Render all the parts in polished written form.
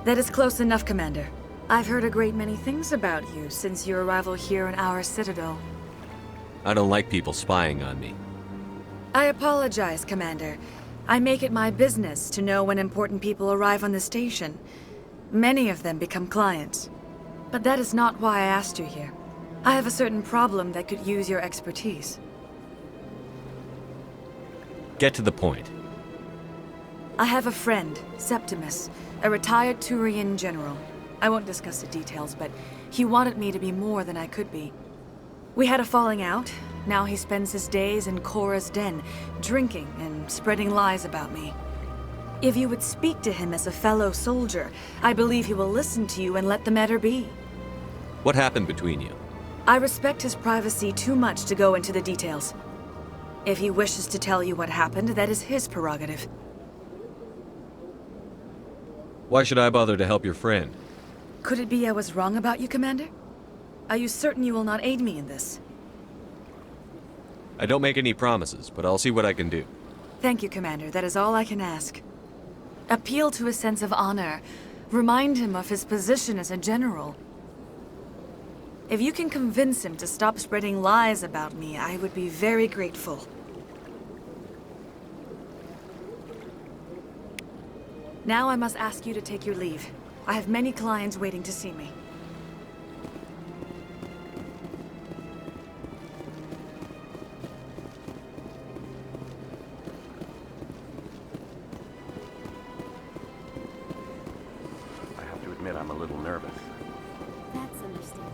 That is close enough, Commander. I've heard a great many things about you since your arrival here in our Citadel. I don't like people spying on me. I apologize, Commander. I make it my business to know when important people arrive on the station. Many of them become clients. But that is not why I asked you here. I have a certain problem that could use your expertise. Get to the point. I have a friend, Septimus, a retired Turian general. I won't discuss the details, but he wanted me to be more than I could be. We had a falling out. Now he spends his days in Korra's den, drinking and spreading lies about me. If you would speak to him as a fellow soldier, I believe he will listen to you and let the matter be. What happened between you? I respect his privacy too much to go into the details. If he wishes to tell you what happened, that is his prerogative. Why should I bother to help your friend? Could it be I was wrong about you, Commander? Are you certain you will not aid me in this? I don't make any promises, but I'll see what I can do. Thank you, Commander. That is all I can ask. Appeal to his sense of honor. Remind him of his position as a general. If you can convince him to stop spreading lies about me, I would be very grateful. Now I must ask you to take your leave. I have many clients waiting to see me. I have to admit I'm a little nervous. That's understandable.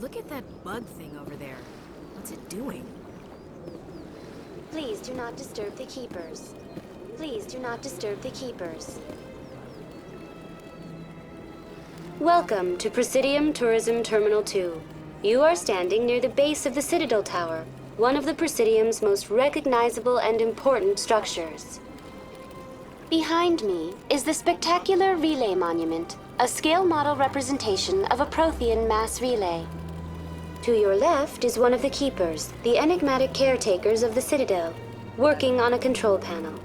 Look at that bug thing over there. What's it doing? Please do not disturb the keepers. Please do not disturb the keepers. Welcome to Presidium Tourism Terminal 2. You are standing near the base of the Citadel Tower, one of the Presidium's most recognizable and important structures. Behind me is the spectacular Relay Monument, a scale model representation of a Prothean mass relay. To your left is one of the keepers, the enigmatic caretakers of the Citadel, working on a control panel.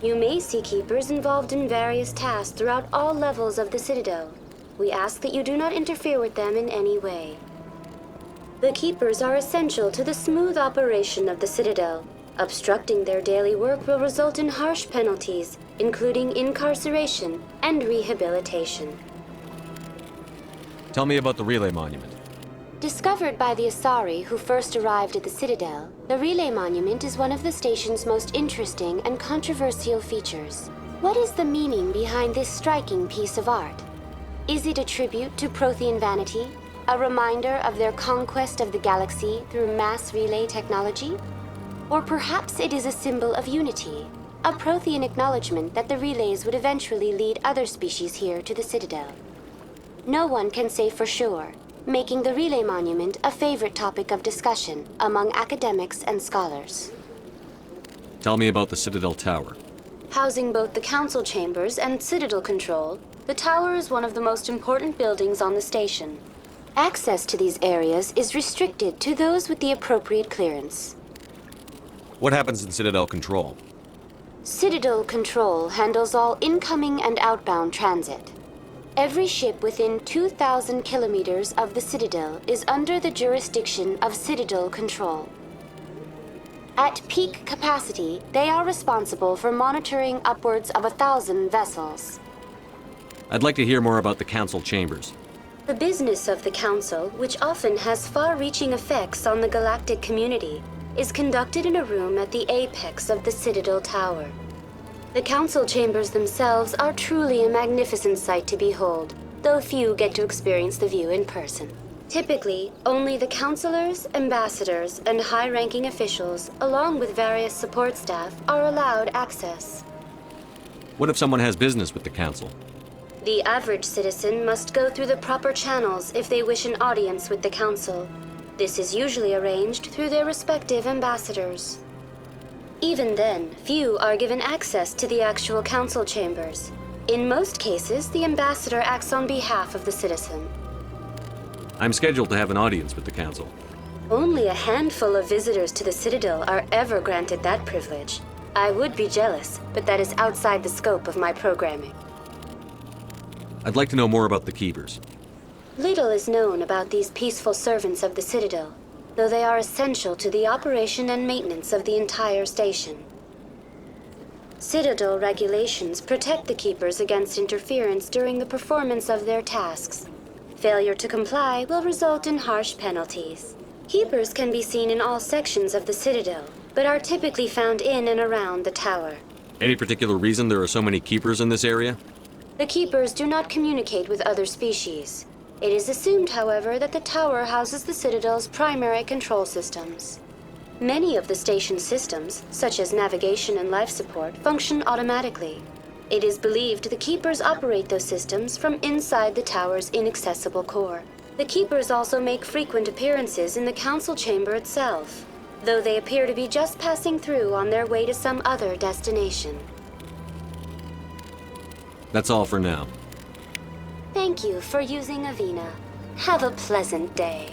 You may see keepers involved in various tasks throughout all levels of the Citadel. We ask that you do not interfere with them in any way. The keepers are essential to the smooth operation of the Citadel. Obstructing their daily work will result in harsh penalties, including incarceration and rehabilitation. Tell me about the Relay Monument. Discovered by the Asari who first arrived at the Citadel, the Relay Monument is one of the station's most interesting and controversial features. What is the meaning behind this striking piece of art? Is it a tribute to Prothean vanity? A reminder of their conquest of the galaxy through mass relay technology? Or perhaps it is a symbol of unity, a Prothean acknowledgement that the relays would eventually lead other species here to the Citadel. No one can say for sure, making the Relay Monument a favorite topic of discussion among academics and scholars. Tell me about the Citadel Tower. Housing both the council chambers and Citadel control, the tower is one of the most important buildings on the station. Access to these areas is restricted to those with the appropriate clearance. What happens in Citadel Control? Citadel Control handles all incoming and outbound transit. Every ship within 2,000 kilometers of the Citadel is under the jurisdiction of Citadel Control. At peak capacity, they are responsible for monitoring upwards of 1,000 vessels. I'd like to hear more about the Council chambers. The business of the Council, which often has far-reaching effects on the galactic community, is conducted in a room at the apex of the Citadel Tower. The Council chambers themselves are truly a magnificent sight to behold, though few get to experience the view in person. Typically, only the councilors, ambassadors, and high-ranking officials, along with various support staff, are allowed access. What if someone has business with the Council? The average citizen must go through the proper channels if they wish an audience with the Council. This is usually arranged through their respective ambassadors. Even then, few are given access to the actual Council chambers. In most cases, the ambassador acts on behalf of the citizen. I'm scheduled to have an audience with the Council. Only a handful of visitors to the Citadel are ever granted that privilege. I would be jealous, but that is outside the scope of my programming. I'd like to know more about the Keepers. Little is known about these peaceful servants of the Citadel, though they are essential to the operation and maintenance of the entire station. Citadel regulations protect the Keepers against interference during the performance of their tasks. Failure to comply will result in harsh penalties. Keepers can be seen in all sections of the Citadel, but are typically found in and around the tower. Any particular reason there are so many Keepers in this area? The Keepers do not communicate with other species. It is assumed, however, that the tower houses the Citadel's primary control systems. Many of the station's systems, such as navigation and life support, function automatically. It is believed the Keepers operate those systems from inside the tower's inaccessible core. The Keepers also make frequent appearances in the Council chamber itself, though they appear to be just passing through on their way to some other destination. That's all for now. Thank you for using Avina. Have a pleasant day.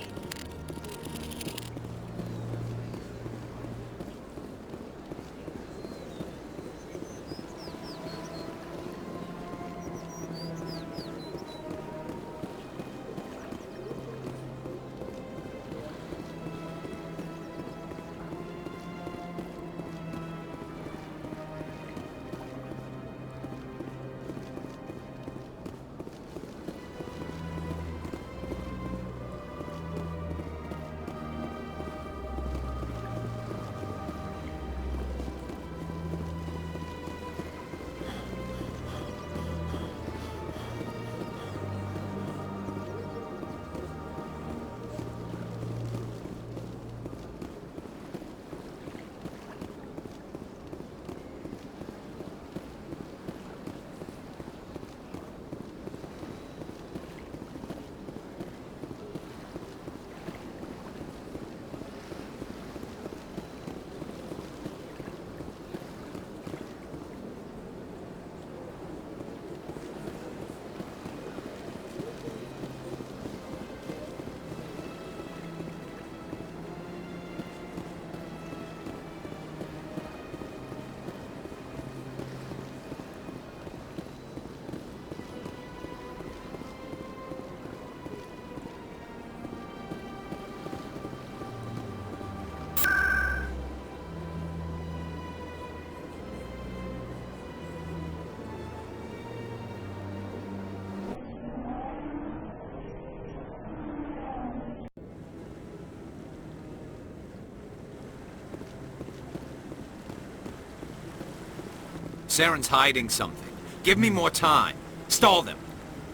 Saren's hiding something. Give me more time. Stall them.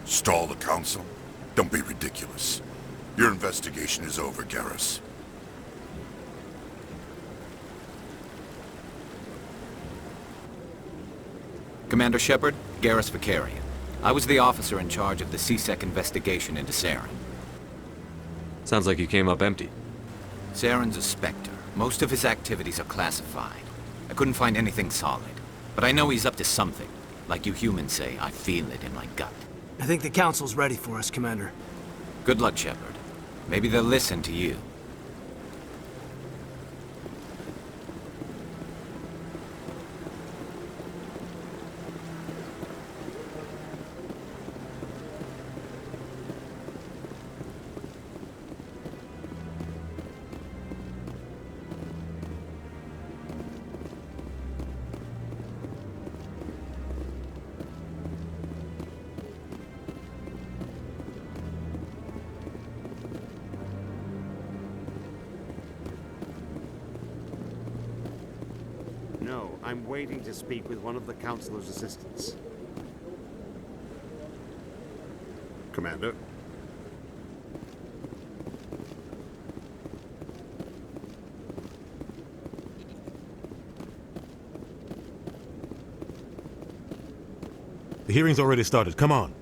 Stall the Council? Don't be ridiculous. Your investigation is over, Garrus. Commander Shepard, Garrus Vicarian. I was the officer in charge of the C-Sec investigation into Saren. Sounds like you came up empty. Saren's a Spectre. Most of his activities are classified. I couldn't find anything solid. But I know he's up to something. Like you humans say, I feel it in my gut. I think the Council's ready for us, Commander. Good luck, Shepard. Maybe they'll listen to you. No, I'm waiting to speak with one of the Councilor's assistants. Commander? The hearing's already started. Come on.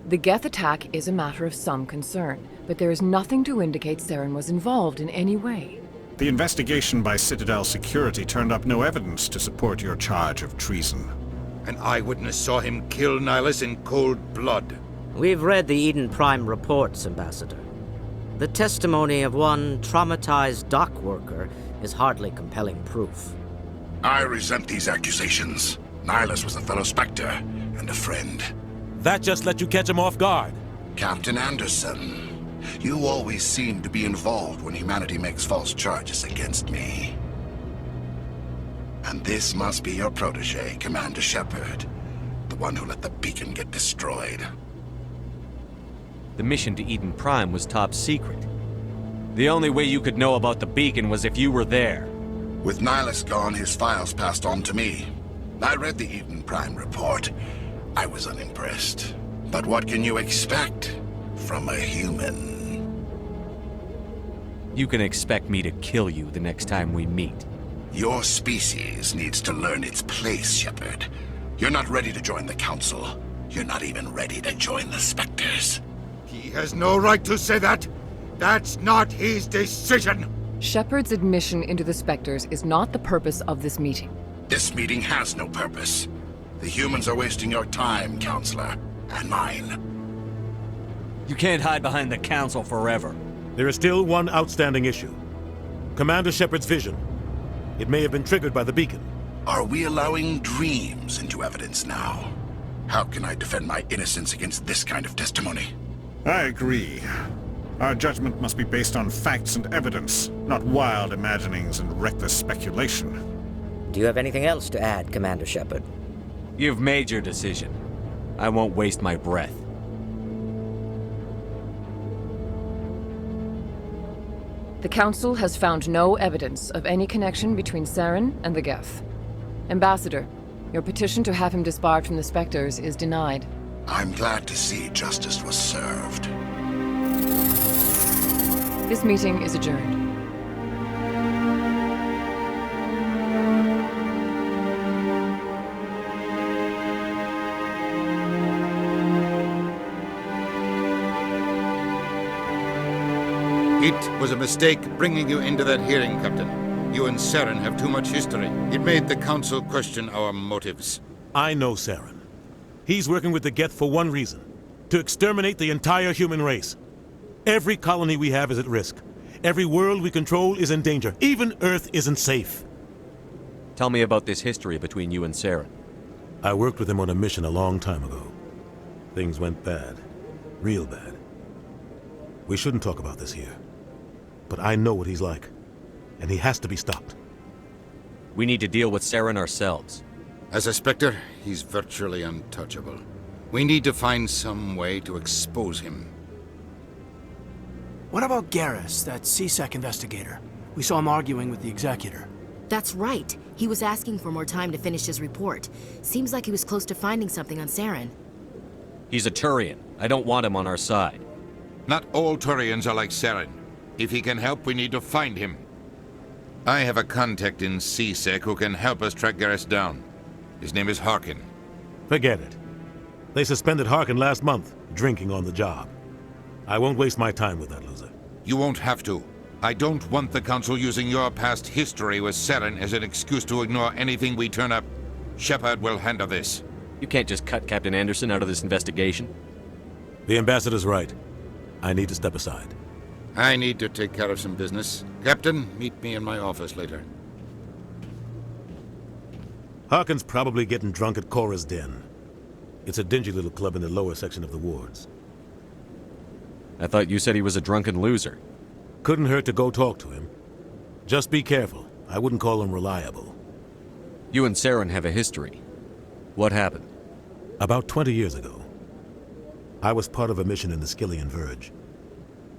The Geth attack is a matter of some concern, but there is nothing to indicate Saren was involved in any way. The investigation by Citadel security turned up no evidence to support your charge of treason. An eyewitness saw him kill Nihilus in cold blood. We've read the Eden Prime reports, Ambassador. The testimony of one traumatized dock worker is hardly compelling proof. I resent these accusations. Nihilus was a fellow Spectre and a friend. That just let you catch him off guard. Captain Anderson, you always seem to be involved when humanity makes false charges against me. And this must be your protege, Commander Shepard, the one who let the beacon get destroyed. The mission to Eden Prime was top secret. The only way you could know about the beacon was if you were there. With Nihilus gone, his files passed on to me. I read the Eden Prime report. I was unimpressed. But what can you expect from a human? You can expect me to kill you the next time we meet. Your species needs to learn its place, Shepard. You're not ready to join the Council. You're not even ready to join the Spectres. He has no right to say that. That's not his decision. Shepard's admission into the Spectres is not the purpose of this meeting. This meeting has no purpose. The humans are wasting your time, Counselor, and mine. You can't hide behind the Council forever. There is still one outstanding issue. Commander Shepard's vision. It may have been triggered by the beacon. Are we allowing dreams into evidence now? How can I defend my innocence against this kind of testimony? I agree. Our judgment must be based on facts and evidence, not wild imaginings and reckless speculation. Do you have anything else to add, Commander Shepard? You've made your decision. I won't waste my breath. The Council has found no evidence of any connection between Saren and the Geth. Ambassador, your petition to have him disbarred from the Spectres is denied. I'm glad to see justice was served. This meeting is adjourned. It was a mistake bringing you into that hearing, Captain. You and Saren have too much history. It made the Council question our motives. I know Saren. He's working with the Geth for one reason. To exterminate the entire human race. Every colony we have is at risk. Every world we control is in danger. Even Earth isn't safe. Tell me about this history between you and Saren. I worked with him on a mission a long time ago. Things went bad. Real bad. We shouldn't talk about this here. But I know what he's like. And he has to be stopped. We need to deal with Saren ourselves. As a Spectre, he's virtually untouchable. We need to find some way to expose him. What about Garrus, that C-Sec investigator? We saw him arguing with the Executor. That's right. He was asking for more time to finish his report. Seems like he was close to finding something on Saren. He's a Turian. I don't want him on our side. Not all Turians are like Saren. If he can help, we need to find him. I have a contact in C-Sec who can help us track Garrus down. His name is Harkin. Forget it. They suspended Harkin last month, drinking on the job. I won't waste my time with that loser. You won't have to. I don't want the Council using your past history with Saren as an excuse to ignore anything we turn up. Shepard will handle this. You can't just cut Captain Anderson out of this investigation. The ambassador's right. I need to step aside. I need to take care of some business. Captain, meet me in my office later. Harkin's probably getting drunk at Cora's Den. It's a dingy little club in the lower section of the wards. I thought you said he was a drunken loser. Couldn't hurt to go talk to him. Just be careful. I wouldn't call him reliable. You and Saren have a history. What happened? About 20 years ago, I was part of a mission in the Skillian Verge.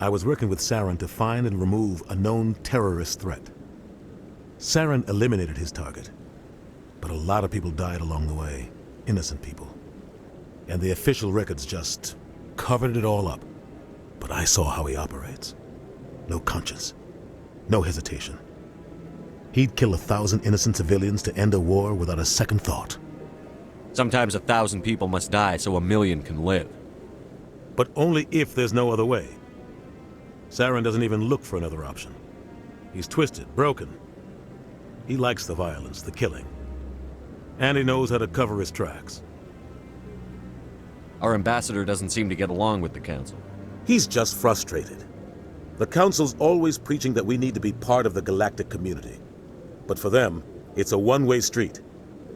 I was working with Saren to find and remove a known terrorist threat. Saren eliminated his target, but a lot of people died along the way, innocent people. And the official records just covered it all up. But I saw how he operates. No conscience, no hesitation. He'd kill 1,000 innocent civilians to end a war without a second thought. Sometimes 1,000 people must die so 1,000,000 can live. But only if there's no other way. Saren doesn't even look for another option. He's twisted, broken. He likes the violence, the killing. And he knows how to cover his tracks. Our ambassador doesn't seem to get along with the Council. He's just frustrated. The Council's always preaching that we need to be part of the galactic community. But for them, it's a one-way street.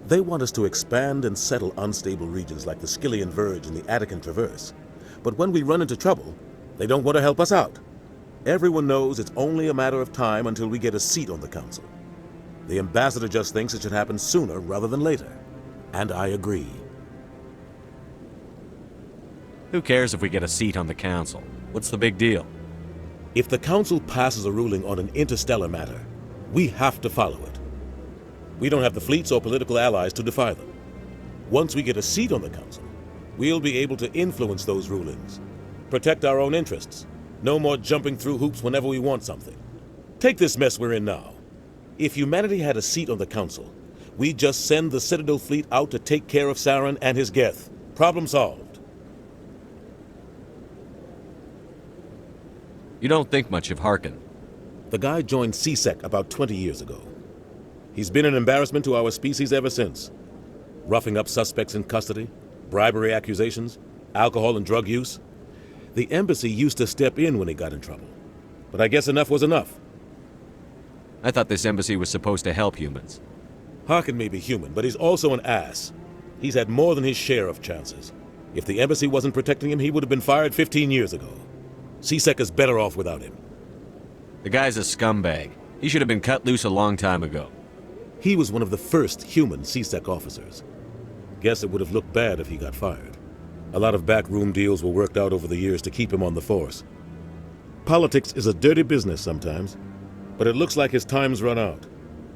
They want us to expand and settle unstable regions like the Skillian Verge and the Attican Traverse. But when we run into trouble, they don't want to help us out. Everyone knows it's only a matter of time until we get a seat on the Council. The ambassador just thinks it should happen sooner rather than later. And I agree. Who cares if we get a seat on the Council? What's the big deal? If the Council passes a ruling on an interstellar matter, we have to follow it. We don't have the fleets or political allies to defy them. Once we get a seat on the Council, we'll be able to influence those rulings, protect our own interests. No more jumping through hoops whenever we want something. Take this mess we're in now. If humanity had a seat on the Council, we'd just send the Citadel fleet out to take care of Saren and his Geth. Problem solved. You don't think much of Harkin. The guy joined CSEC about 20 years ago. He's been an embarrassment to our species ever since. Roughing up suspects in custody, bribery accusations, alcohol and drug use. The embassy used to step in when he got in trouble. But I guess enough was enough. I thought this embassy was supposed to help humans. Harkin may be human, but he's also an ass. He's had more than his share of chances. If the embassy wasn't protecting him, he would have been fired 15 years ago. CSEC is better off without him. The guy's a scumbag. He should have been cut loose a long time ago. He was one of the first human CSEC officers. Guess it would have looked bad if he got fired. A lot of backroom deals were worked out over the years to keep him on the force. Politics is a dirty business sometimes, but it looks like his time's run out.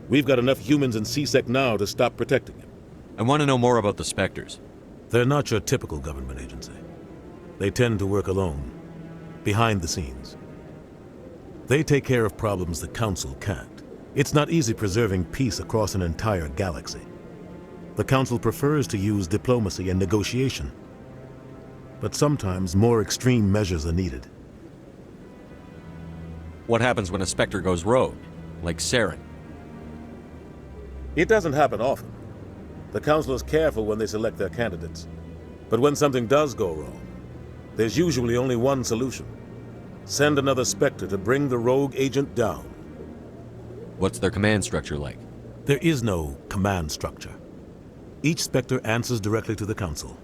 We've got enough humans in CSEC now to stop protecting him. I want to know more about the Spectres. They're not your typical government agency. They tend to work alone, behind the scenes. They take care of problems the Council can't. It's not easy preserving peace across an entire galaxy. The Council prefers to use diplomacy and negotiation. But sometimes more extreme measures are needed. What happens when a Spectre goes rogue, like Saren? It doesn't happen often. The Council is careful when they select their candidates. But when something does go wrong, there's usually only one solution. Send another Spectre to bring the rogue agent down. What's their command structure like? There is no command structure. Each Spectre answers directly to the Council.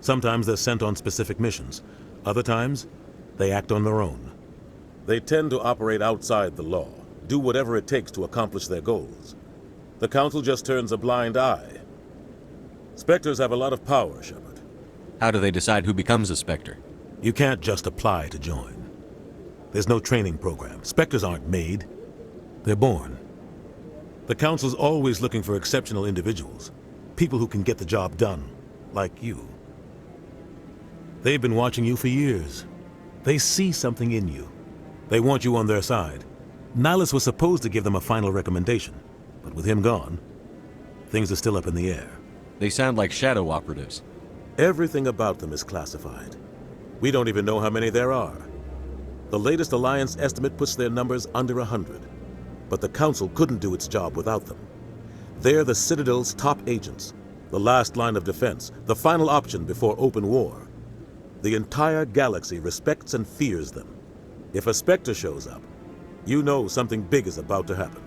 Sometimes they're sent on specific missions. Other times, they act on their own. They tend to operate outside the law, do whatever it takes to accomplish their goals. The Council just turns a blind eye. Spectres have a lot of power, Shepard. How do they decide who becomes a Spectre? You can't just apply to join. There's no training program. Spectres aren't made. They're born. The Council's always looking for exceptional individuals. People who can get the job done, like you. They've been watching you for years. They see something in you. They want you on their side. Nihilus was supposed to give them a final recommendation, but with him gone, things are still up in the air. They sound like shadow operatives. Everything about them is classified. We don't even know how many there are. The latest Alliance estimate puts their numbers under 100, but the Council couldn't do its job without them. They're the Citadel's top agents, The last line of defense, the final option before open war. The entire galaxy respects and fears them. If a Spectre shows up, you know something big is about to happen.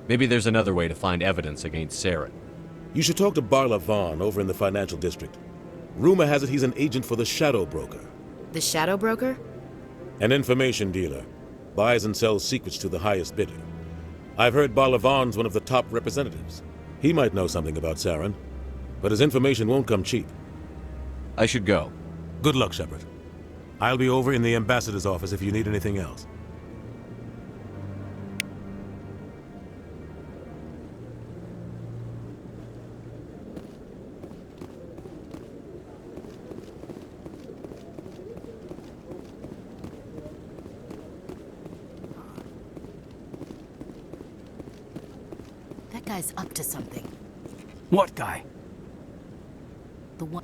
Maybe there's another way to find evidence against Saren. You should talk to Barla Vaughn over in the financial district. Rumor has it he's an agent for the Shadow Broker. The Shadow Broker? An information dealer. Buys and sells secrets to the highest bidder. I've heard Barla Vaughn's one of the top representatives. He might know something about Saren, but his information won't come cheap. I should go. Good luck, Shepard. I'll be over in the ambassador's office if you need anything else. That guy's up to something. What guy? The one...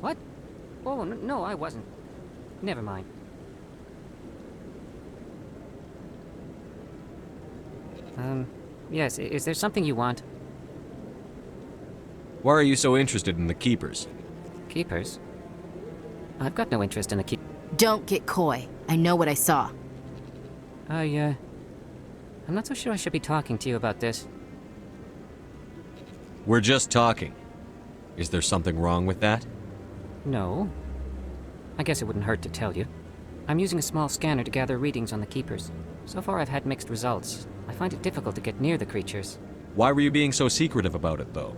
What? Oh, no, I wasn't. Never mind. Yes, is there something you want? Why are you so interested in the Keepers? Keepers? I've got no interest in the keep... Don't get coy. I know what I saw. I'm not so sure I should be talking to you about this. We're just talking. Is there something wrong with that? No. I guess it wouldn't hurt to tell you. I'm using a small scanner to gather readings on the Keepers. So far I've had mixed results. I find it difficult to get near the creatures. Why were you being so secretive about it, though?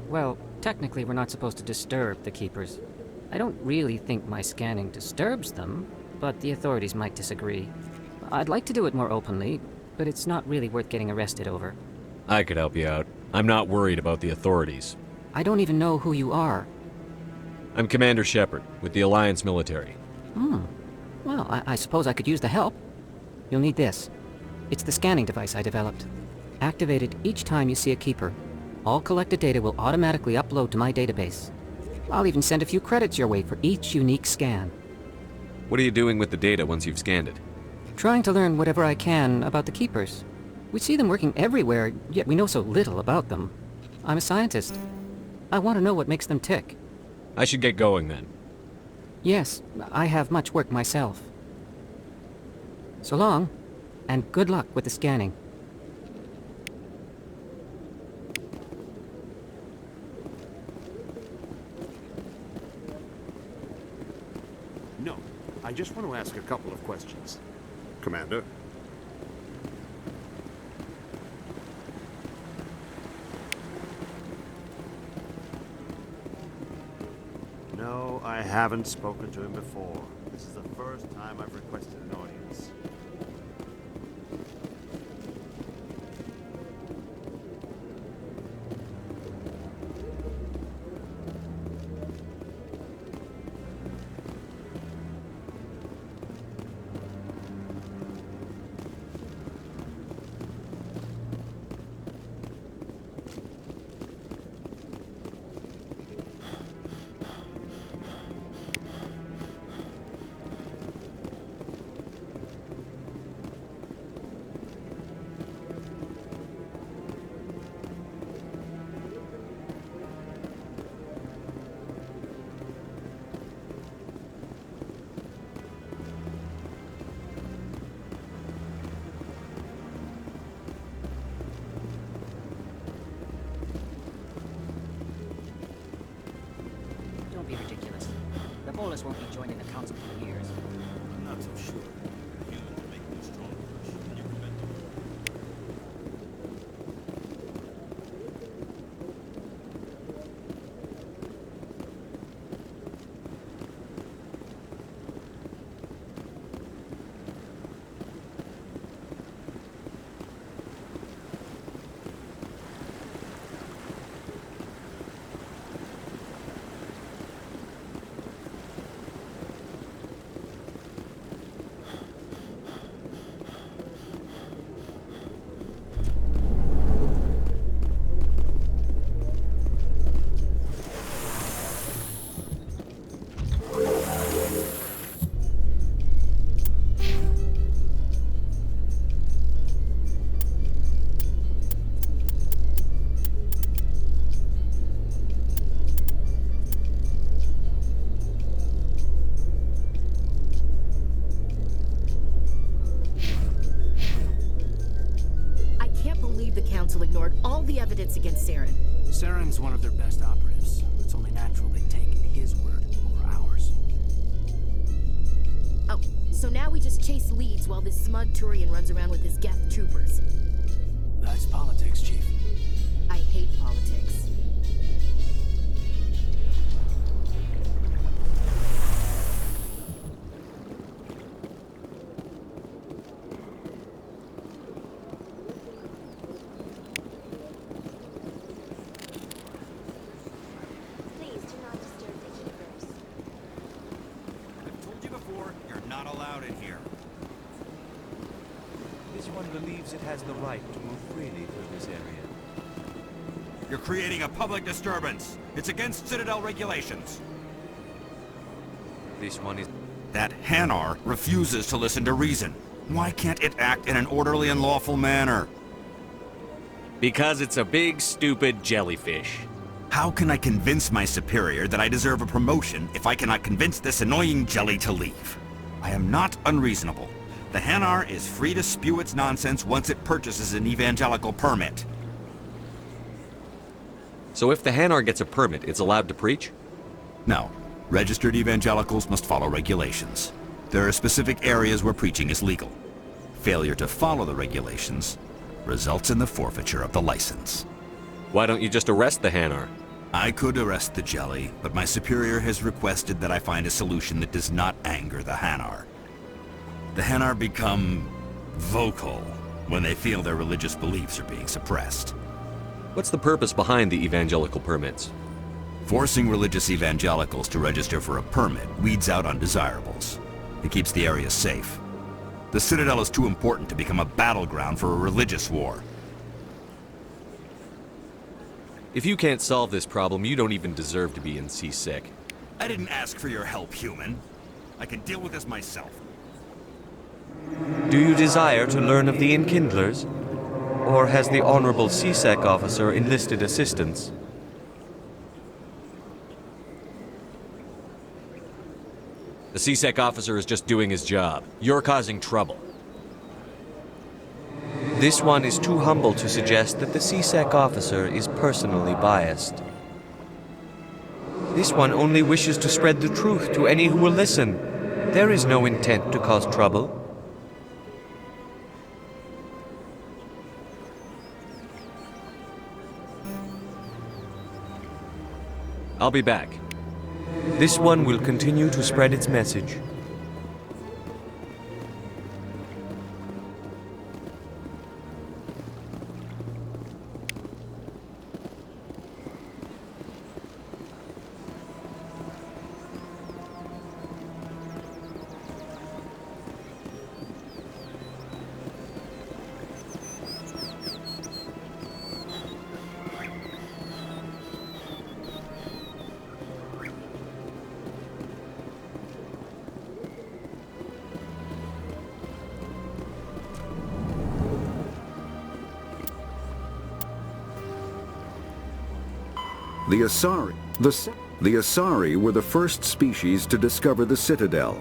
Well, technically we're not supposed to disturb the Keepers. I don't really think my scanning disturbs them, but the authorities might disagree. I'd like to do it more openly, but it's not really worth getting arrested over. I could help you out. I'm not worried about the authorities. I don't even know who you are. I'm Commander Shepard, with the Alliance military. Well, I suppose I could use the help. You'll need this. It's the scanning device I developed. Activate it each time you see a Keeper. All collected data will automatically upload to my database. I'll even send a few credits your way for each unique scan. What are you doing with the data once you've scanned it? Trying to learn whatever I can about the Keepers. We see them working everywhere, yet we know so little about them. I'm a scientist. I want to know what makes them tick. I should get going then. Yes, I have much work myself. So long, and good luck with the scanning. No, I just want to ask a couple of questions. Commander? No, I haven't spoken to him before. This is the first time I've requested an audience. Council ignored all the evidence against Saren. Saren's one of their best operatives. It's only natural they take his word over ours. Oh, so now we just chase leads while this smug Turian runs around with his Geth troopers. That's politics, Chief. I hate politics. Please do not disturb the keepers. I've told you before, you're not allowed in here. This one believes it has the right to move freely through this area. You're creating a public disturbance. It's against Citadel regulations. This one is... That Hanar refuses to listen to reason. Why can't it act in an orderly and lawful manner? Because it's a big, stupid jellyfish. How can I convince my superior that I deserve a promotion if I cannot convince this annoying jelly to leave? I am not unreasonable. The Hanar is free to spew its nonsense once it purchases an evangelical permit. So if the Hanar gets a permit, it's allowed to preach? No. Registered evangelicals must follow regulations. There are specific areas where preaching is legal. Failure to follow the regulations results in the forfeiture of the license. Why don't you just arrest the Hanar? I could arrest the jelly, but my superior has requested that I find a solution that does not anger the Hanar. The Hanar become vocal when they feel their religious beliefs are being suppressed. What's the purpose behind the evangelical permits? Forcing religious evangelicals to register for a permit weeds out undesirables. It keeps the area safe. The Citadel is too important to become a battleground for a religious war. If you can't solve this problem, you don't even deserve to be in C-Sec. I didn't ask for your help, human. I can deal with this myself. Do you desire to learn of the Enkindlers? Or has the Honorable C-Sec officer enlisted assistance? The C-Sec officer is just doing his job. You're causing trouble. This one is too humble to suggest that the C-Sec officer is personally biased. This one only wishes to spread the truth to any who will listen. There is no intent to cause trouble. I'll be back. This one will continue to spread its message. The Asari were the first species to discover the Citadel.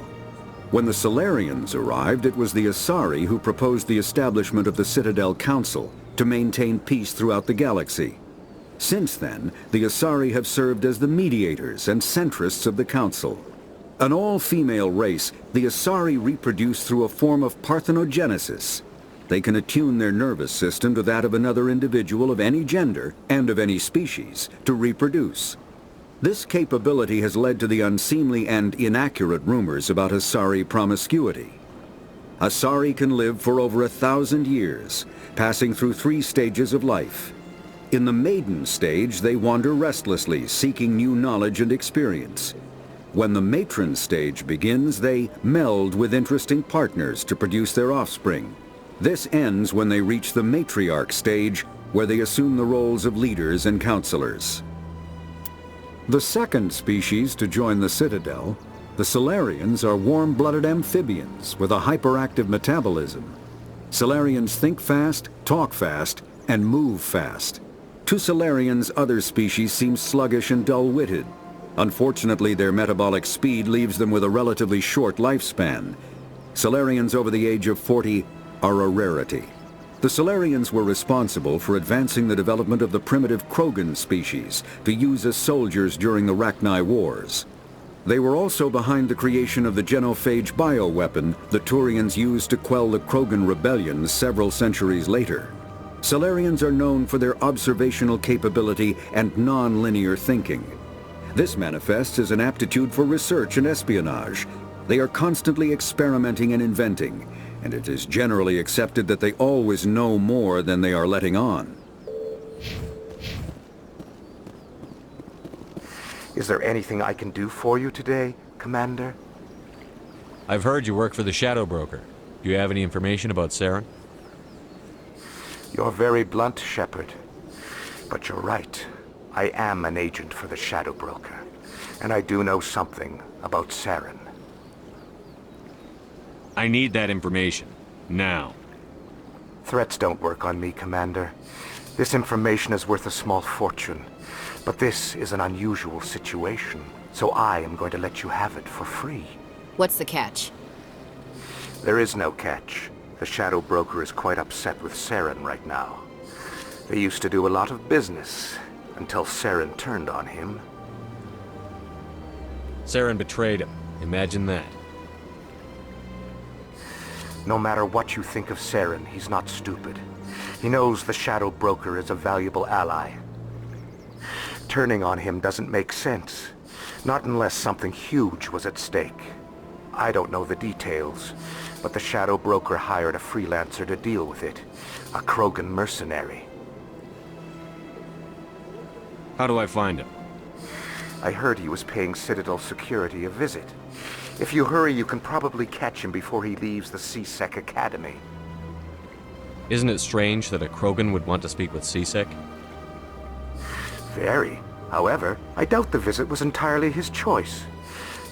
When the Solarians arrived, it was the Asari who proposed the establishment of the Citadel Council to maintain peace throughout the galaxy. Since then, the Asari have served as the mediators and centrists of the Council. An all-female race, the Asari reproduce through a form of parthenogenesis. They can attune their nervous system to that of another individual of any gender and of any species to reproduce. This capability has led to the unseemly and inaccurate rumors about Asari promiscuity. Asari can live for over 1,000 years, passing through 3 stages of life. In the maiden stage, they wander restlessly, seeking new knowledge and experience. When the matron stage begins, they meld with interesting partners to produce their offspring. This ends when they reach the matriarch stage, where they assume the roles of leaders and counselors. The second species to join the Citadel, the Solarians, are warm-blooded amphibians with a hyperactive metabolism. Solarians think fast, talk fast, and move fast. To Solarians, other species seem sluggish and dull-witted. Unfortunately, their metabolic speed leaves them with a relatively short lifespan. Solarians over the age of 40 are a rarity. The Solarians were responsible for advancing the development of the primitive Krogan species to use as soldiers during the Rachni Wars. They were also behind the creation of the genophage bioweapon the Turians used to quell the Krogan rebellions several centuries later. Solarians are known for their observational capability and non-linear thinking. This manifests as an aptitude for research and espionage. They are constantly experimenting and inventing, and it is generally accepted that they always know more than they are letting on. Is there anything I can do for you today, Commander? I've heard you work for the Shadow Broker. Do you have any information about Saren? You're very blunt, Shepard. But you're right. I am an agent for the Shadow Broker. And I do know something about Saren. I need that information. Now. Threats don't work on me, Commander. This information is worth a small fortune. But this is an unusual situation, so I am going to let you have it for free. What's the catch? There is no catch. The Shadow Broker is quite upset with Saren right now. They used to do a lot of business, until Saren turned on him. Saren betrayed him. Imagine that. No matter what you think of Saren, he's not stupid. He knows the Shadow Broker is a valuable ally. Turning on him doesn't make sense. Not unless something huge was at stake. I don't know the details, but the Shadow Broker hired a freelancer to deal with it. A Krogan mercenary. How do I find him? I heard he was paying Citadel security a visit. If you hurry, you can probably catch him before he leaves the C-Sec Academy. Isn't it strange that a Krogan would want to speak with C-Sec? Very. However, I doubt the visit was entirely his choice.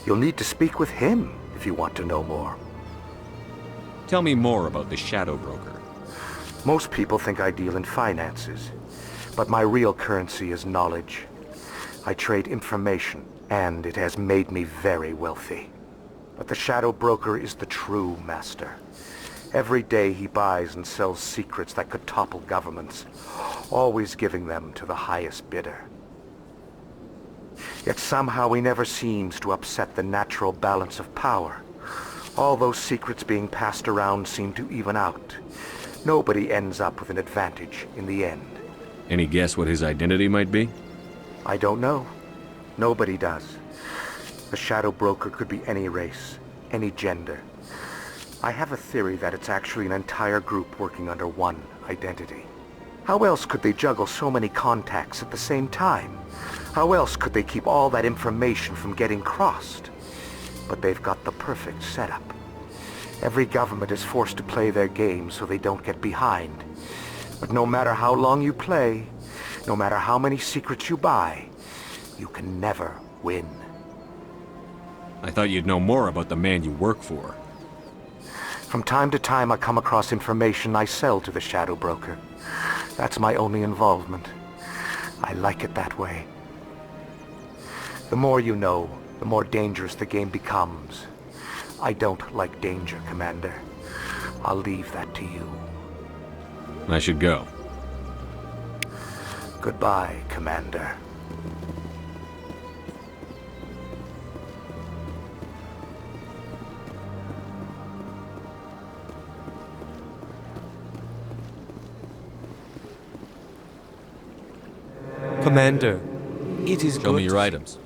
You'll need to speak with him if you want to know more. Tell me more about the Shadow Broker. Most people think I deal in finances, but my real currency is knowledge. I trade information, and it has made me very wealthy. But the Shadow Broker is the true master. Every day he buys and sells secrets that could topple governments, always giving them to the highest bidder. Yet somehow he never seems to upset the natural balance of power. All those secrets being passed around seem to even out. Nobody ends up with an advantage in the end. Any guess what his identity might be? I don't know. Nobody does. The Shadow Broker could be any race, any gender. I have a theory that it's actually an entire group working under one identity. How else could they juggle so many contacts at the same time? How else could they keep all that information from getting crossed? But they've got the perfect setup. Every government is forced to play their game so they don't get behind. But no matter how long you play, no matter how many secrets you buy, you can never win. I thought you'd know more about the man you work for. From time to time I come across information I sell to the Shadow Broker. That's my only involvement. I like it that way. The more you know, the more dangerous the game becomes. I don't like danger, Commander. I'll leave that to you. I should go. Goodbye, Commander. Commander, it is Show me your items.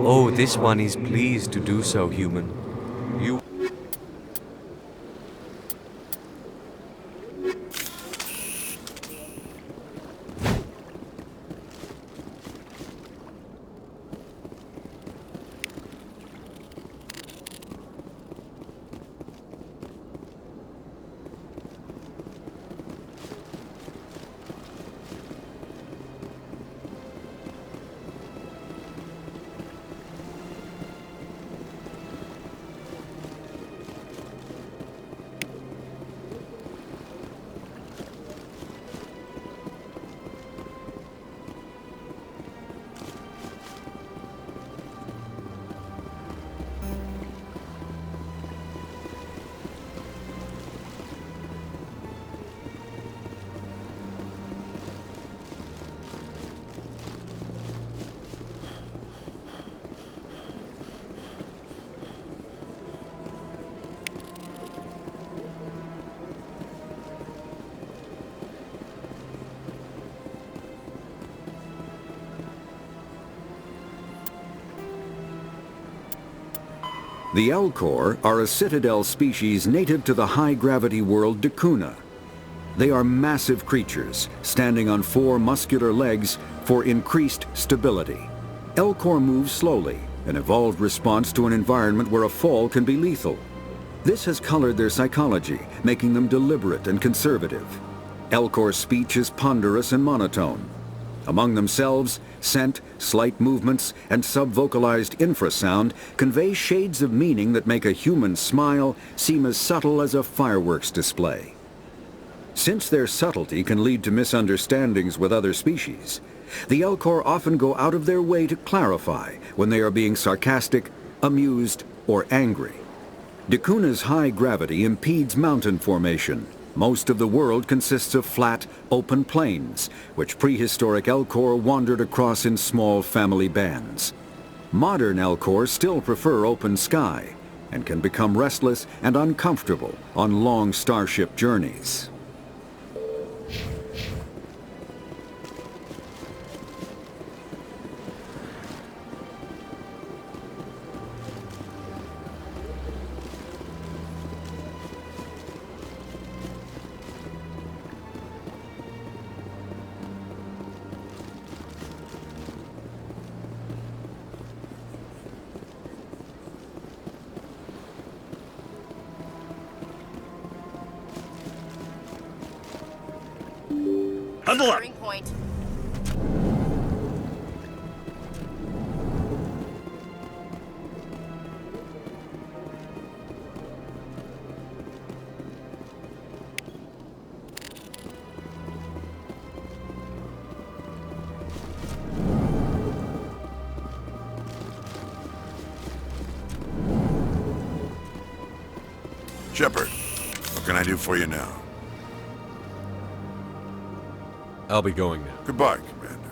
Oh, this one is pleased to do so, human. You... The Elcor are a Citadel species native to the high-gravity world Dakuna. They are massive creatures, standing on 4 muscular legs for increased stability. Elcor move slowly, an evolved response to an environment where a fall can be lethal. This has colored their psychology, making them deliberate and conservative. Elcor's speech is ponderous and monotone. Among themselves, scent, slight movements, and sub-vocalized infrasound convey shades of meaning that make a human smile seem as subtle as a fireworks display. Since their subtlety can lead to misunderstandings with other species, the Elcor often go out of their way to clarify when they are being sarcastic, amused, or angry. Dakuna's high gravity impedes mountain formation. Most of the world consists of flat, open plains, which prehistoric Elcor wandered across in small family bands. Modern Elcor still prefer open sky, and can become restless and uncomfortable on long starship journeys. Huddle up! Point. Shepard, what can I do for you now? I'll be going now. Goodbye, Commander.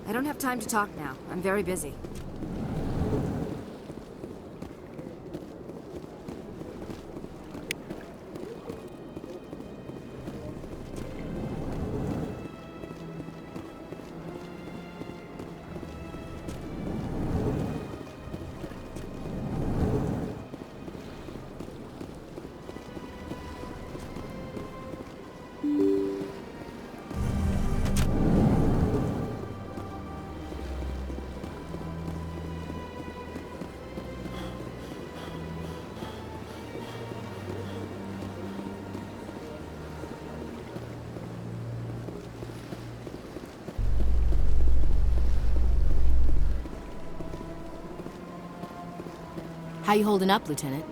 I don't have time to talk now. I'm very busy. How you holding up, Lieutenant?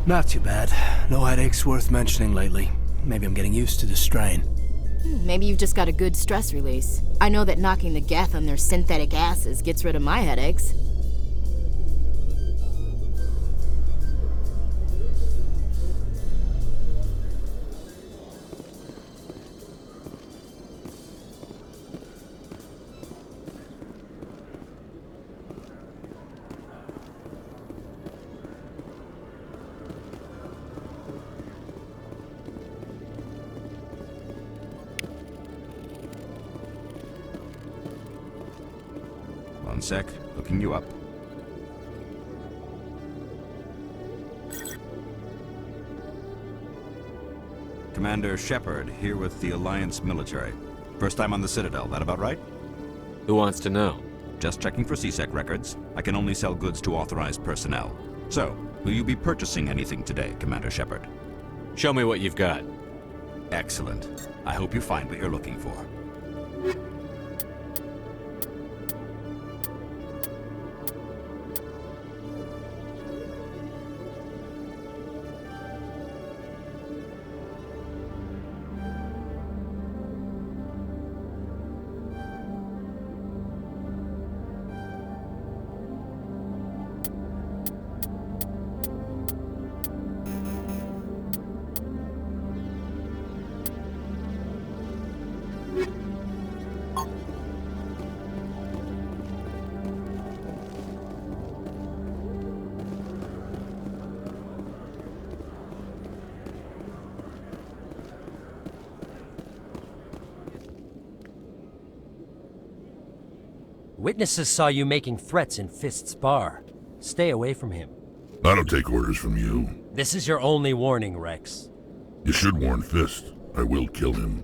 Not too bad. No headaches worth mentioning lately. Maybe I'm getting used to the strain. Maybe you've just got a good stress release. I know that knocking the Geth on their synthetic asses gets rid of my headaches. One sec, looking you up. Commander Shepard, here with the Alliance military. First time on the Citadel, that about right? Who wants to know? Just checking for CSEC records. I can only sell goods to authorized personnel. So, will you be purchasing anything today, Commander Shepard? Show me what you've got. Excellent. I hope you find what you're looking for. Witnesses saw you making threats in Fist's bar. Stay away from him. I don't take orders from you. This is your only warning, Rex. You should warn Fist. I will kill him.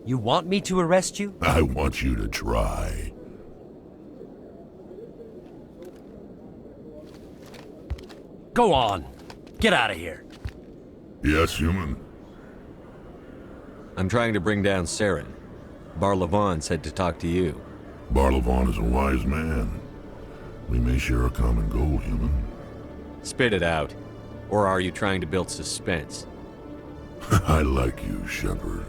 You want me to arrest you? I want you to try. Go on. Get out of here. Yes, human. I'm trying to bring down Saren. Barlavon said to talk to you. Barlavon is a wise man. We may share a common goal, human. Spit it out. Or are you trying to build suspense? I like you, Shepard.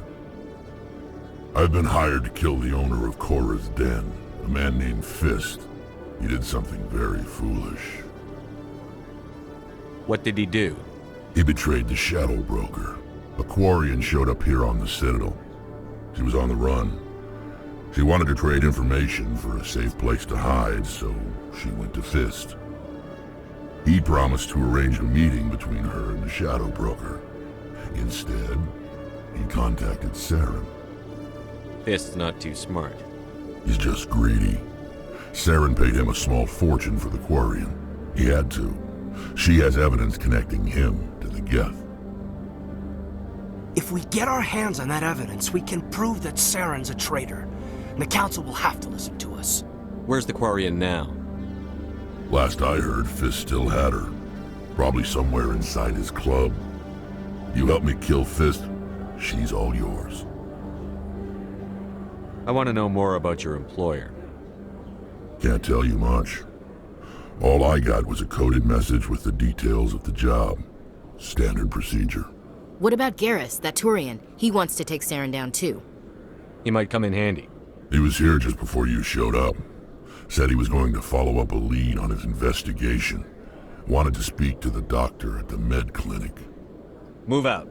I've been hired to kill the owner of Korra's Den, a man named Fist. He did something very foolish. What did he do? He betrayed the Shadow Broker. A Quarian showed up here on the Citadel. She was on the run. She wanted to trade information for a safe place to hide, so she went to Fist. He promised to arrange a meeting between her and the Shadow Broker. Instead, he contacted Saren. Fist's not too smart. He's just greedy. Saren paid him a small fortune for the Quarian. He had to. She has evidence connecting him to the Geth. If we get our hands on that evidence, we can prove that Saren's a traitor. And the Council will have to listen to us. Where's the Quarian now? Last I heard, Fist still had her. Probably somewhere inside his club. You help me kill Fist, she's all yours. I want to know more about your employer. Can't tell you much. All I got was a coded message with the details of the job. Standard procedure. What about Garrus, that Turian? He wants to take Saren down too. He might come in handy. He was here just before you showed up. Said he was going to follow up a lead on his investigation. Wanted to speak to the doctor at the med clinic. Move out.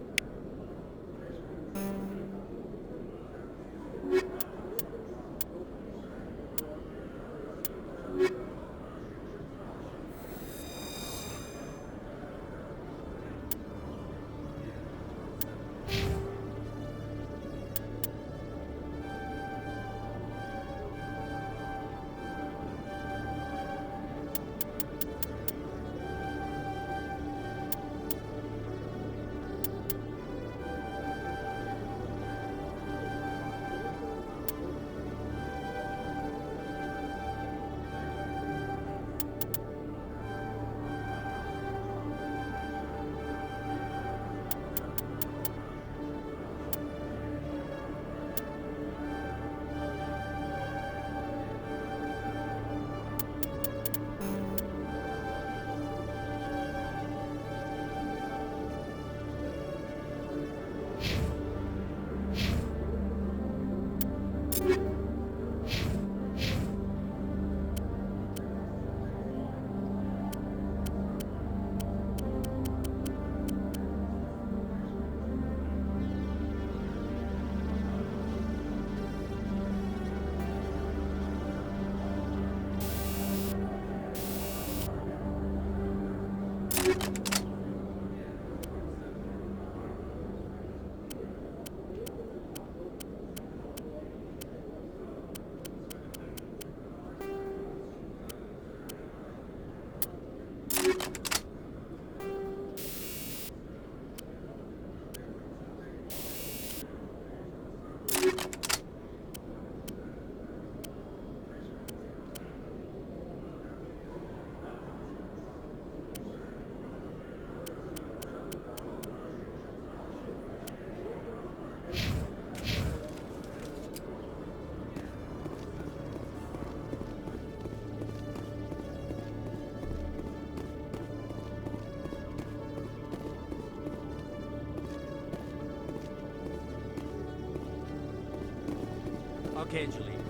Okay, Angelina.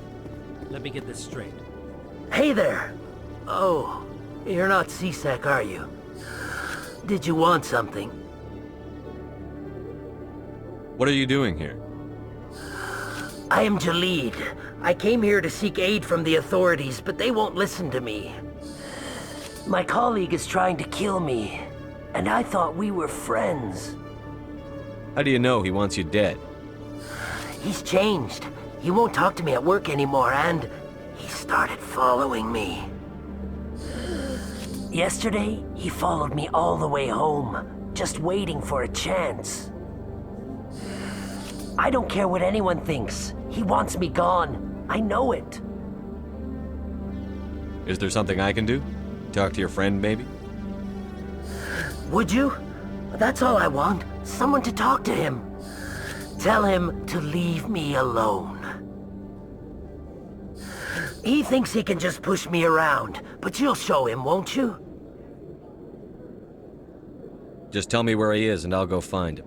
Let me get this straight. Hey there! Oh, you're not C-Sec, are you? Did you want something? What are you doing here? I am Jalid. I came here to seek aid from the authorities, but they won't listen to me. My colleague is trying to kill me, and I thought we were friends. How do you know he wants you dead? He's changed. He won't talk to me at work anymore, and he started following me. Yesterday, he followed me all the way home, just waiting for a chance. I don't care what anyone thinks. He wants me gone. I know it. Is there something I can do? Talk to your friend, maybe? Would you? That's all I want. Someone to talk to him. Tell him to leave me alone. He thinks he can just push me around, but you'll show him, won't you? Just tell me where he is and I'll go find him.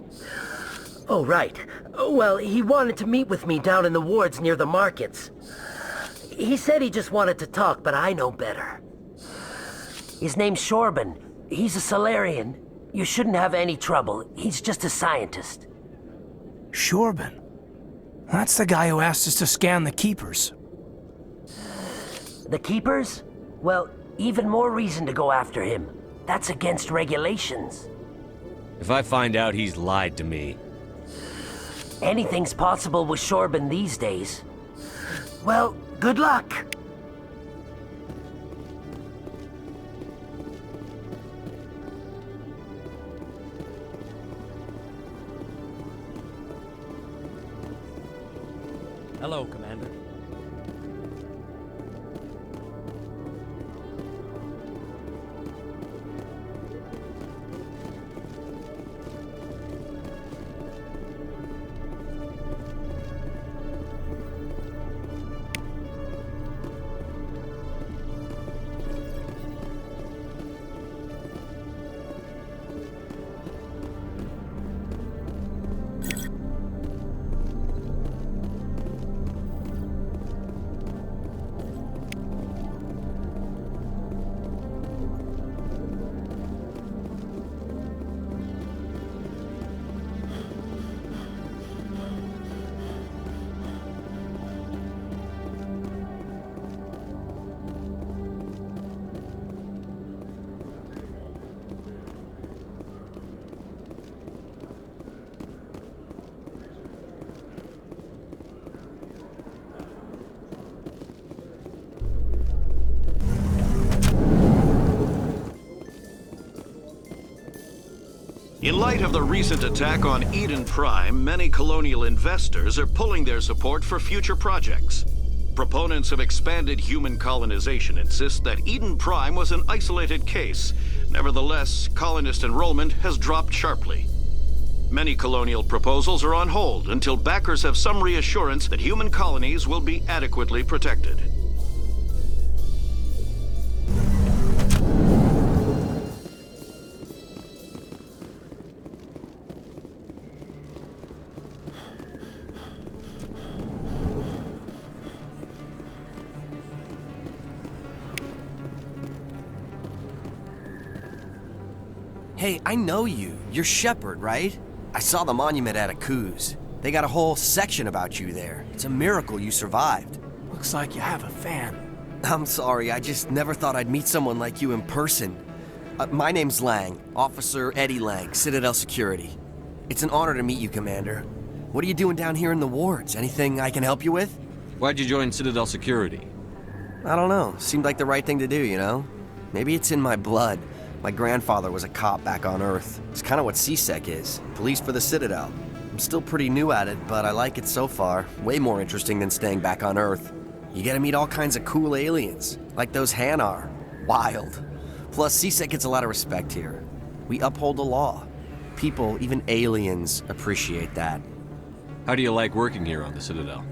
Oh, right. Well, he wanted to meet with me down in the wards near the markets. He said he just wanted to talk, but I know better. His name's Shorban. He's a Solarian. You shouldn't have any trouble. He's just a scientist. Shorban? That's the guy who asked us to scan the Keepers. The Keepers? Well, even more reason to go after him. That's against regulations. If I find out he's lied to me... Anything's possible with Shorban these days. Well, good luck. Hello, Commander. In light of the recent attack on Eden Prime, many colonial investors are pulling their support for future projects. Proponents of expanded human colonization insist that Eden Prime was an isolated case. Nevertheless, colonist enrollment has dropped sharply. Many colonial proposals are on hold until backers have some reassurance that human colonies will be adequately protected. Hey, I know you. You're Shepard, right? I saw the monument at Akuz. They got a whole section about you there. It's a miracle you survived. Looks like you have a fan. I'm sorry, I just never thought I'd meet someone like you in person. My name's Lang, Officer Eddie Lang, Citadel Security. It's an honor to meet you, Commander. What are you doing down here in the wards? Anything I can help you with? Why'd you join Citadel Security? I don't know. Seemed like the right thing to do, you know? Maybe it's in my blood. My grandfather was a cop back on Earth. It's kind of what CSEC is. Police for the Citadel. I'm still pretty new at it, but I like it so far. Way more interesting than staying back on Earth. You get to meet all kinds of cool aliens, like those Hanar. Wild. Plus, CSEC gets a lot of respect here. We uphold the law. People, even aliens, appreciate that. How do you like working here on the Citadel?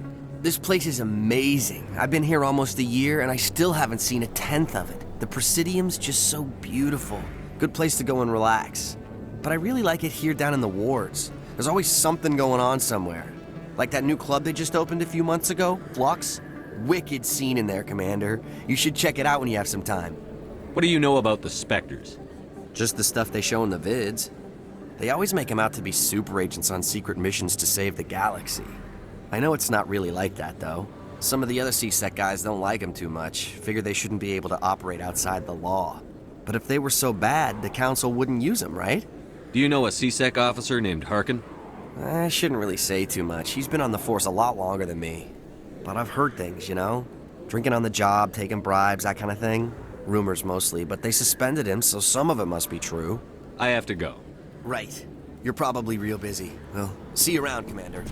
This place is amazing. I've been here almost a year, and I still haven't seen a tenth of it. The Presidium's just so beautiful. Good place to go and relax. But I really like it here down in the wards. There's always something going on somewhere. Like that new club they just opened a few months ago, Flux. Wicked scene in there, Commander. You should check it out when you have some time. What do you know about the Spectres? Just the stuff they show in the vids. They always make them out to be super agents on secret missions to save the galaxy. I know it's not really like that, though. Some of the other CSEC guys don't like them too much, figure they shouldn't be able to operate outside the law. But if they were so bad, the Council wouldn't use them, right? Do you know a CSEC officer named Harkin? I shouldn't really say too much. He's been on the force a lot longer than me. but I've heard things, you know? Drinking on the job, taking bribes, that kind of thing. Rumors mostly, but they suspended him, so some of it must be true. I have to go. Right. You're probably real busy. Well, see you around, Commander.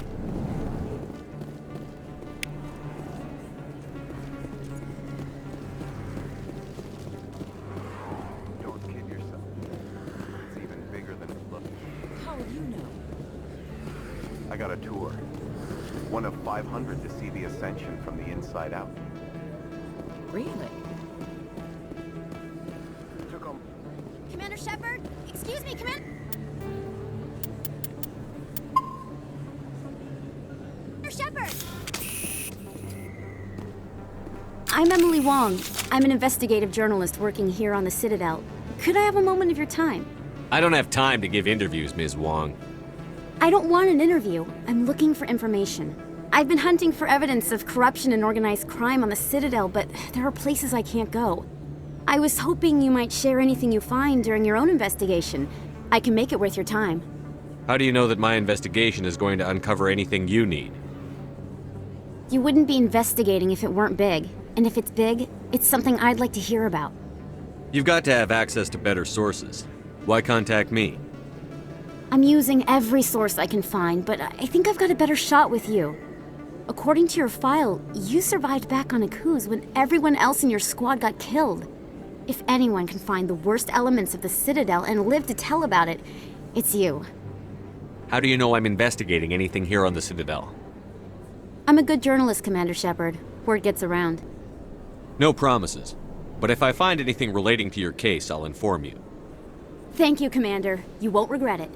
Don't kid yourself. It's even bigger than it looks. How would you know? I got a tour. One of 500 to see the Ascension from the inside out. Really? Commander Shepard? Excuse me, Commander Shepard! I'm Emily Wong. I'm an investigative journalist working here on the Citadel. Could I have a moment of your time? I don't have time to give interviews, Ms. Wong. I don't want an interview. I'm looking for information. I've been hunting for evidence of corruption and organized crime on the Citadel, but there are places I can't go. I was hoping you might share anything you find during your own investigation. I can make it worth your time. How do you know that my investigation is going to uncover anything you need? You wouldn't be investigating if it weren't big. And if it's big, it's something I'd like to hear about. You've got to have access to better sources. Why contact me? I'm using every source I can find, but I think I've got a better shot with you. According to your file, you survived back on Akuz when everyone else in your squad got killed. If anyone can find the worst elements of the Citadel and live to tell about it, it's you. How do you know I'm investigating anything here on the Citadel? I'm a good journalist, Commander Shepard. Word gets around. No promises. But if I find anything relating to your case, I'll inform you. Thank you, Commander. You won't regret it.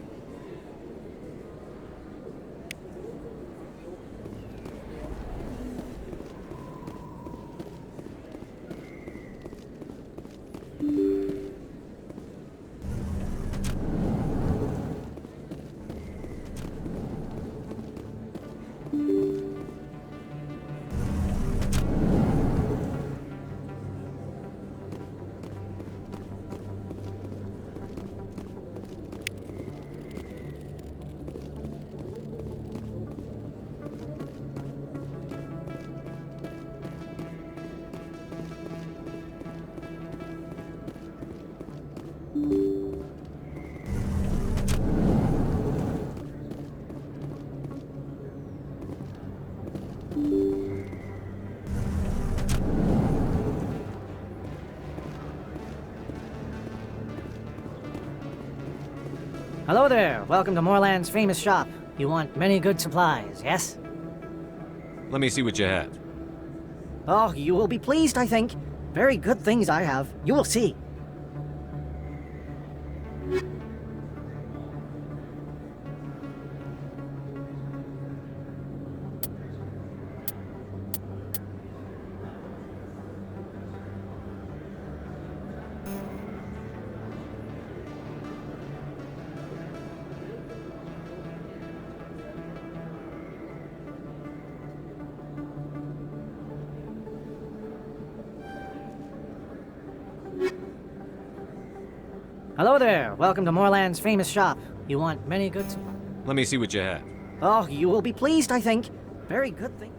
Hello there. Welcome to Moorland's famous shop. You want many good supplies, yes? Let me see what you have. Oh, you will be pleased, I think. Very good things I have. You will see. Hello there. Welcome to Moorland's famous shop. You want many good supplies? Let me see what you have. Oh, you will be pleased, I think. Very good thing.